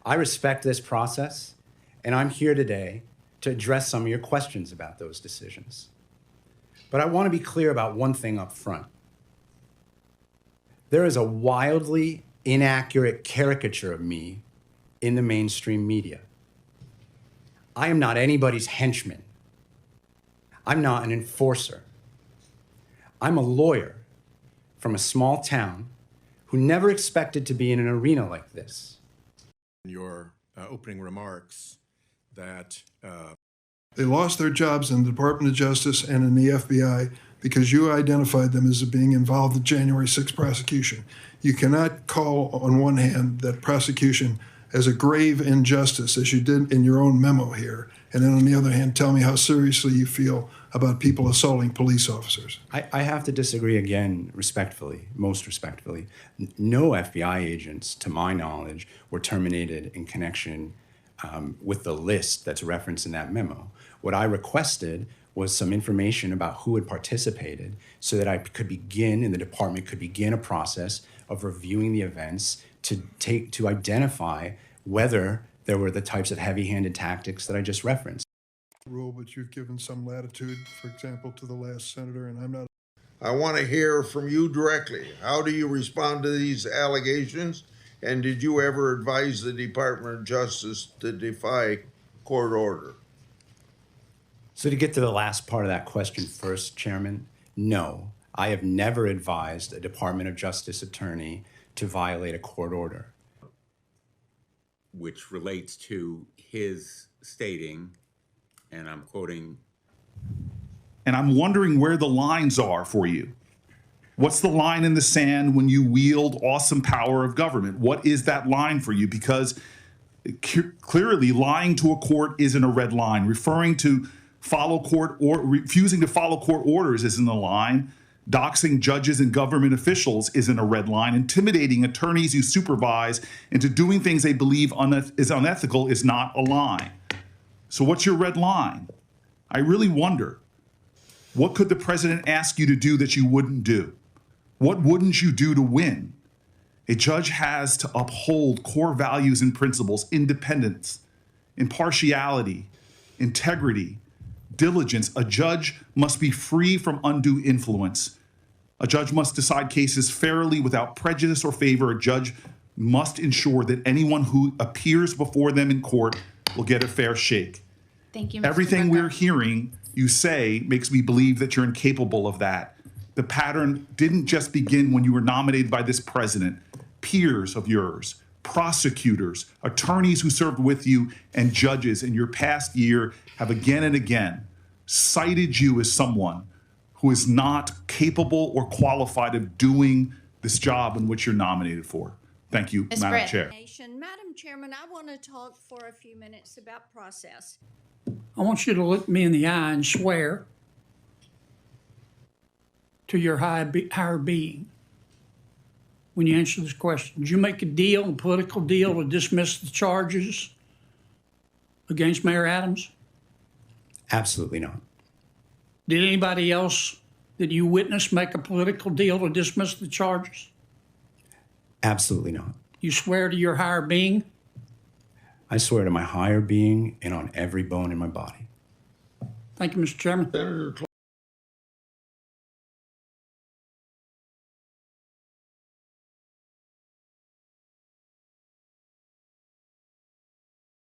I respect this process, and I'm here today to address some of your questions about those decisions. But I want to be clear about one thing up front. There is a wildly inaccurate caricature of me in the mainstream media. I am not anybody's henchman. I'm not an enforcer. I'm a lawyer from a small town who never expected to be in an arena like this. Your opening remarks that they lost their jobs in the Department of Justice and in the FBI because you identified them as being involved in the January 6th prosecution. You cannot call on one hand that prosecution as a grave injustice, as you did in your own memo here, and then on the other hand, tell me how seriously you feel about people assaulting police officers. I have to disagree again, respectfully, most respectfully. No FBI agents, to my knowledge, were terminated in connection with the list that's referenced in that memo. What I requested was some information about who had participated so that I could begin, and the department could begin a process of reviewing the events to identify whether there were the types of heavy-handed tactics that I just referenced. Rule, but you've given some latitude, for example, to the last senator, and I'm not. I want to hear from you directly. How do you respond to these allegations? And did you ever advise the Department of Justice to defy court order? So to get to the last part of that question first, Chairman, no, I have never advised a Department of Justice attorney to violate a court order. Which relates to his stating, and I'm quoting, and I'm wondering where the lines are for you. What's the line in the sand when you wield awesome power of government? What is that line for you? Because clearly lying to a court isn't a red line. Referring to follow court or refusing to follow court orders isn't a line. Doxing judges and government officials isn't a red line. Intimidating attorneys you supervise into doing things they believe is unethical is not a line. So what's your red line? I really wonder, what could the president ask you to do that you wouldn't do? What wouldn't you do to win? A judge has to uphold core values and principles: independence, impartiality, integrity, diligence. A judge must be free from undue influence. A judge must decide cases fairly without prejudice or favor. A judge must ensure that anyone who appears before them in court will get a fair shake. Thank you, Mr. Everything Booker. we're hearing you say makes me believe that you're incapable of that. The pattern didn't just begin when you were nominated by this president. Peers of yours, prosecutors, attorneys who served with you, and judges in your past year have again and again cited you as someone who is not capable or qualified of doing this job in which you're nominated for. Thank you, Ms. Madam Brett. Chair. Madam Chairman, I want to talk for a few minutes about process. I want you to look me in the eye and swear to your higher being when you answer this question. Did you make a deal, a political deal, to dismiss the charges against Mayor Adams? Absolutely not. Did anybody else that you witnessed make a political deal to dismiss the charges? Absolutely not. You swear to your higher being? I swear to my higher being and on every bone in my body. Thank you, Mr. Chairman. Senator